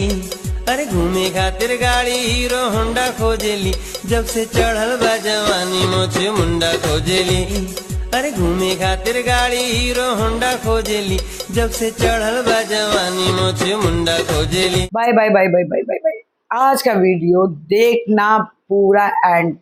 अरे घूमे खातिर गाड़ी हीरो होंडा खोजेली, जब से चढ़ल बा जवानी मोछे मुंडा खोजेली। अरे घूमे खातिर गाड़ी हीरो होंडा खोजेली, जब से चढ़ल बा जवानी मोछे मुंडा खोजेली। Bye bye bye bye bye bye bye. आज का वीडियो देखना पूरा एंड,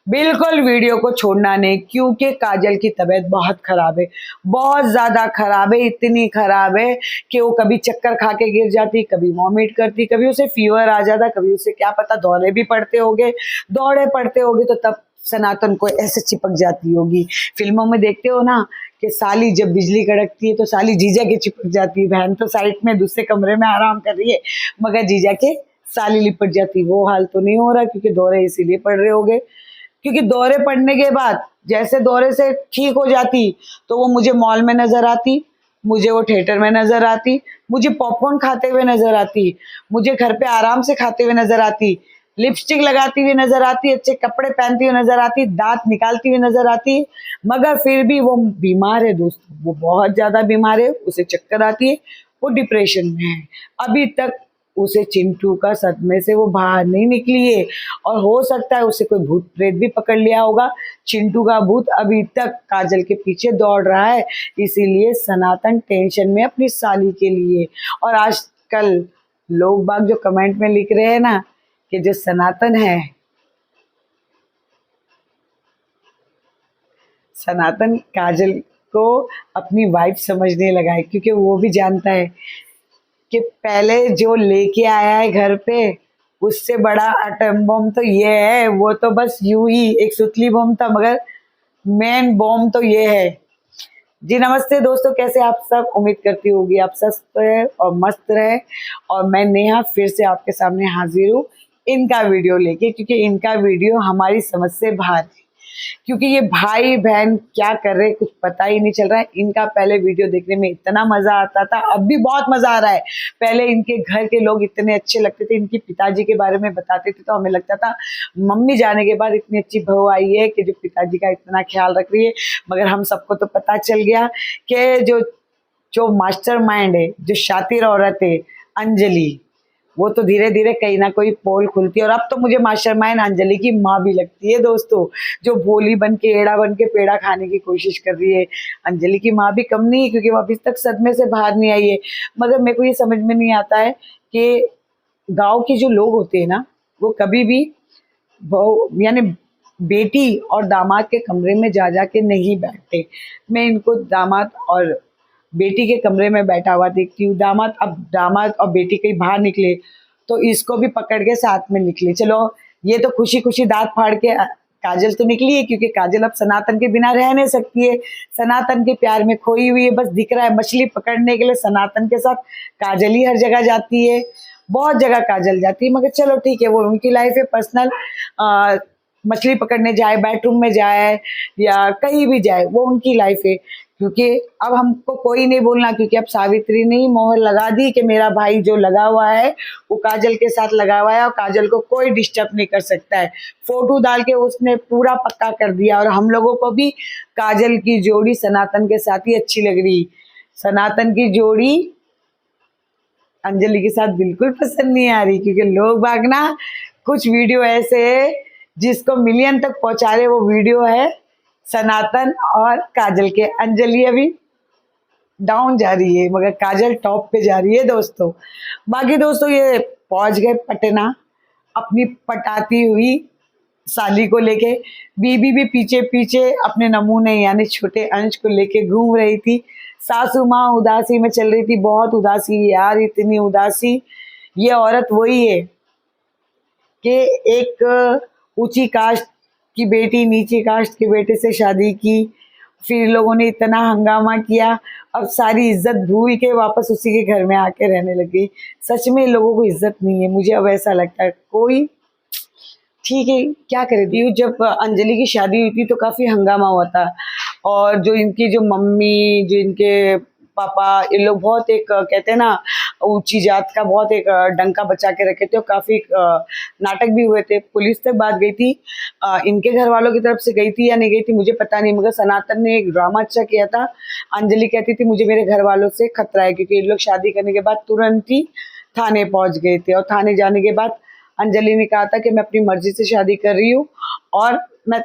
बिल्कुल वीडियो को छोड़ना नहीं, क्योंकि काजल की तबीयत बहुत खराब है, बहुत ज्यादा खराब है। इतनी खराब है कि वो कभी चक्कर खा के गिर जाती, कभी वॉमिट करती, कभी उसे फीवर आ जाता, कभी उसे क्या पता दौरे भी पड़ते होंगे, दौड़े पड़ते होंगे तो तब सनातन को ऐसे चिपक जाती होगी। फिल्मों में देखते हो ना कि साली जब बिजली कड़कती है तो साली जीजा के चिपक जाती है। बहन तो साइड में दूसरे कमरे में आराम कर रही है, मगर जीजा के साली लिपट जाती। वो हाल तो नहीं हो रहा, क्योंकि दौरे इसीलिए पड़ रहे होंगे, क्योंकि दौरे पड़ने के बाद जैसे दौरे से ठीक हो जाती तो वो मुझे मॉल में नजर आती, मुझे वो थिएटर में नजर आती, मुझे पॉपकॉर्न खाते हुए नजर आती, मुझे घर पे आराम से खाते हुए नजर आती, लिपस्टिक लगाती हुई नजर आती, अच्छे कपड़े पहनती हुई नजर आती, दांत निकालती हुई नजर आती। मगर फिर भी वो बीमार है दोस्तों, वो बहुत ज्यादा बीमार है, उसे चक्कर आती है, वो डिप्रेशन में है। अभी तक उसे चिंटू का सदमे से वो बाहर नहीं निकली है, और हो सकता है उसे कोई भूत प्रेत भी पकड़ लिया होगा। चिंटू का भूत अभी तक काजल के पीछे दौड़ रहा है, इसीलिए सनातन टेंशन में अपनी साली के लिए। और आजकल लोग बाग जो कमेंट में लिख रहे हैं ना कि जो सनातन है, सनातन काजल को अपनी वाइफ समझने लगा है, क्योंकि वो भी जानता है कि पहले जो लेके आया है घर पे उससे बड़ा एटम बम तो ये है। वो तो बस यूं ही एक सुतली बम था, मगर मेन बम तो ये है। जी नमस्ते दोस्तों, कैसे आप सब? उम्मीद करती होगी आप स्वस्थ रहे और मस्त रहे। और मैं नेहा फिर से आपके सामने हाजिर हूँ इनका वीडियो लेके, क्योंकि इनका वीडियो हमारी समझ से बाहर है। क्योंकि ये भाई बहन क्या कर रहे कुछ पता ही नहीं चल रहा है। इनका पहले वीडियो देखने में इतना मजा आता था, अब भी बहुत मजा आ रहा है। पहले इनके घर के लोग इतने अच्छे लगते थे, इनके पिताजी के बारे में बताते थे तो हमें लगता था मम्मी जाने के बाद इतनी अच्छी बहू आई है कि जो पिताजी का इतना ख्याल रख रही है। मगर हम सबको तो पता चल गया कि जो मास्टर माइंड है, जो शातिर औरत है अंजलि, वो तो धीरे धीरे कहीं ना कोई पोल खुलती है। और अब तो मुझे मास्टरमाइंड अंजलि की माँ भी लगती है दोस्तों, जो भोली बन के एड़ा बन के पेड़ा खाने की कोशिश कर रही है। अंजलि की माँ भी कम नहीं है, क्योंकि वो अभी तक सदमे से बाहर नहीं आई है। मगर मेरे को ये समझ में नहीं आता है कि गाँव के जो लोग होते हैं ना, वो कभी भी यानी बेटी और दामाद के कमरे में जा के नहीं बैठते। मैं इनको दामाद और बेटी के कमरे में बैठा हुआ देखती हूँ। दामाद और बेटी कहीं बाहर निकले तो इसको भी पकड़ के साथ में निकले। चलो ये तो खुशी खुशी दांत फाड़ के काजल तो निकली है, क्योंकि काजल अब सनातन के बिना रह नहीं सकती है, सनातन के प्यार में खोई हुई है। बस दिख रहा है मछली पकड़ने के लिए सनातन के साथ काजल ही हर जगह जाती है, बहुत जगह काजल जाती है। मगर चलो ठीक है, वो उनकी लाइफ है पर्सनल। मछली पकड़ने जाए, बेडरूम में जाए या कहीं भी जाए, वो उनकी लाइफ है। क्योंकि अब हमको कोई नहीं बोलना, क्योंकि अब सावित्री ने ही मोहर लगा दी कि मेरा भाई जो लगा हुआ है वो काजल के साथ लगा हुआ है और काजल को कोई डिस्टर्ब नहीं कर सकता है। फोटो डाल के उसने पूरा पक्का कर दिया। और हम लोगों को भी काजल की जोड़ी सनातन के साथ ही अच्छी लग रही, सनातन की जोड़ी अंजलि के साथ बिल्कुल पसंद नहीं आ रही। क्योंकि लोग बाग ना कुछ वीडियो ऐसे है जिसको मिलियन तक पहुंचा रहे, वो वीडियो है सनातन और काजल के। अंजलि अभी डाउन जा रही है, मगर काजल टॉप पे जा रही है दोस्तों। बाकी दोस्तों ये पहुंच गए पटना अपनी पटाती हुई साली को लेके। बीबी भी पीछे पीछे अपने नमूने यानी छोटे अंश को लेके घूम रही थी। सासू माँ उदासी में चल रही थी, बहुत उदासी यार, इतनी उदासी। ये औरत वही है कि एक ऊंची कास्ट की बेटी नीचे कास्ट के बेटे से शादी की, फिर लोगों ने इतना हंगामा किया, अब सारी इज्जत भूल के वापस उसी के घर में आके रहने लगी। सच में लोगों को इज्जत नहीं है, मुझे अब ऐसा लगता है। कोई ठीक है क्या करे दी। जब अंजलि की शादी हुई थी तो काफी हंगामा हुआ था, और जो इनकी जो मम्मी, जो इनके पापा, ये लोग बहुत एक कहते हैं ना ऊंची जात का बहुत एक डंका बचा के रखे थे, और काफी नाटक भी हुए थे। पुलिस तक बात गई थी, इनके घर वालों की तरफ से गई थी या नहीं गई थी मुझे पता नहीं, मगर सनातन ने एक ड्रामा अच्छा किया था। अंजलि कहती थी मुझे मेरे घर वालों से खतरा है, क्योंकि ये लोग शादी करने के बाद तुरंत ही थाने पहुंच गए थे। और थाने जाने के बाद अंजलि ने कहा था कि मैं अपनी मर्जी से शादी कर रही हूँ और मैं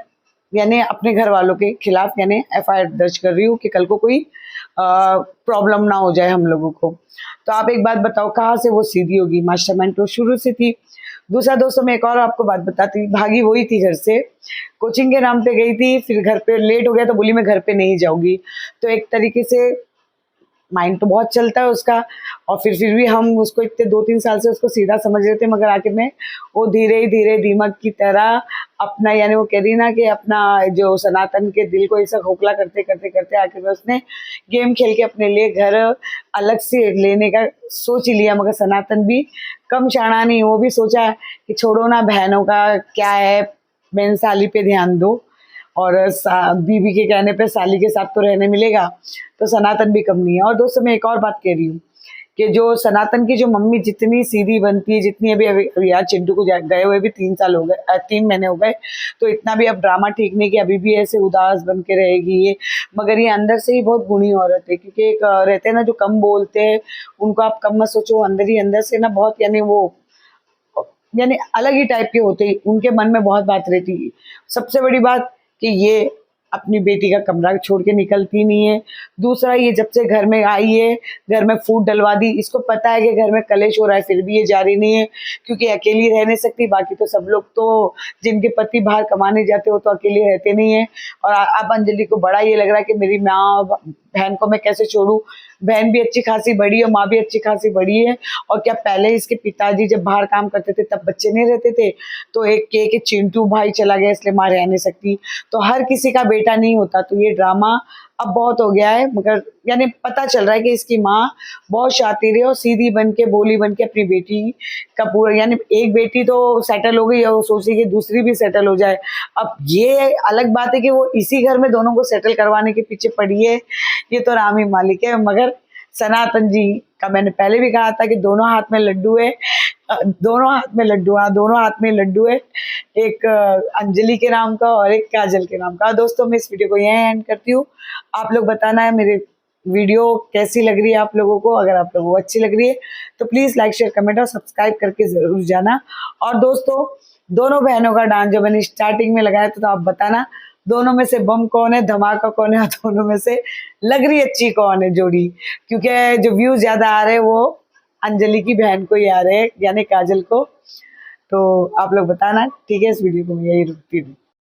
यानी अपने घर वालों के खिलाफ यानी एफआईआर दर्ज कर रही हूँ कि कल को कोई प्रॉब्लम ना हो जाए हम लोगों को। तो आप एक बात बताओ, कहाँ से वो सीधी होगी? मास्टरमाइंड तो शुरू से थी। दूसरा दोस्तों, मैं एक और आपको बात बताती, भागी वही थी घर से, कोचिंग के नाम पे गई थी, फिर घर पे लेट हो गया तो बोली मैं घर पे नहीं जाऊंगी। तो एक तरीके से माइंड तो बहुत चलता है उसका, और फिर भी हम उसको इतने 2-3 साल से उसको सीधा समझ रहे थे, मगर आखिर में वो धीरे धीरे दीमक की तरह अपना यानी वो कह रही ना कि अपना जो सनातन के दिल को ऐसा खोखला करते करते करते आखिर में उसने गेम खेल के अपने लिए घर अलग से लेने का सोच ही लिया। मगर सनातन भी कम शाना नहीं, वो भी सोचा कि छोड़ो ना, बहनों का क्या है, बहन साली पे ध्यान दो, और बीबी के कहने पे साली के साथ तो रहने मिलेगा। तो सनातन भी कम नहीं है। और दोस्तों, मैं एक और बात कह रही हूँ कि जो सनातन की जो मम्मी जितनी सीधी बनती है, जितनी अभी यार चिंटू को गए हुए भी 3 साल हो गए, 3 महीने हो गए, तो इतना भी अब ड्रामा ठीक नहीं कि अभी भी ऐसे उदास बन के रहेगी ये। मगर ये अंदर से ही बहुत गुणी औरत है, क्योंकि एक रहते हैं ना जो कम बोलते हैं, उनको आप कम मत सोचो, अंदर ही अंदर से ना बहुत यानी वो यानी अलग ही टाइप के होते हैं, उनके मन में बहुत बात रहती है। सबसे बड़ी बात कि ये अपनी बेटी का कमरा छोड़ के निकलती नहीं है। दूसरा, ये जब से घर में आई है, घर में फूड डलवा दी, इसको पता है कि घर में कलेश हो रहा है, फिर भी ये जा रही नहीं है, क्योंकि अकेली रह नहीं सकती। बाकी तो सब लोग तो जिनके पति बाहर कमाने जाते हो तो अकेले रहते नहीं है। और अब अंजलि को बड़ा ये लग रहा है कि मेरी माँ बहन को मैं कैसे छोड़ूं। बहन भी अच्छी खासी बड़ी है, माँ भी अच्छी खासी बड़ी है। और क्या पहले इसके पिताजी जब बाहर काम करते थे तब बच्चे नहीं रहते थे, तो एक के चिंटू भाई चला गया इसलिए माँ रह नहीं सकती। तो हर किसी का बेटा नहीं होता, तो ये ड्रामा अब बहुत हो गया है। मगर यानी पता चल रहा है कि इसकी माँ बहुत शातिर है और सीधी बन के भोली बन के अपनी बेटी का पूरा यानी एक बेटी तो सेटल हो गई और सोची कि दूसरी भी सेटल हो जाए। अब ये अलग बात है कि वो इसी घर में दोनों को सेटल करवाने के पीछे पड़ी है, ये तो राम ही मालिक है। मगर सनातन जी का मैंने पहले भी कहा था कि दोनों हाथ में लड्डू है, दोनों हाथ में लड्डू, हाँ दोनों हाथ में लड्डू है, एक अंजलि के नाम का और एक काजल के नाम का। दोस्तों, मैं इस वीडियो को यहीं एंड करती हूँ। आप लोग बताना है मेरे वीडियो कैसी लग रही है आप लोगों को। अगर आप लोगों को अच्छी लग रही है तो प्लीज़ लाइक शेयर कमेंट और सब्सक्राइब करके ज़रूर जाना। और दोस्तों, दोनों बहनों का डांस जो मैंने स्टार्टिंग में लगाया था, तो आप बताना दोनों में से बम कौन है, धमाका कौन है, और दोनों में से लग रही अच्छी कौन है जोड़ी। क्योंकि जो व्यूज ज्यादा आ रहे हैं वो अंजलि की बहन को ही आ रहे हैं, यानी काजल को। तो आप लोग बताना, ठीक है? इस वीडियो को मैं यही रुकती हूँ।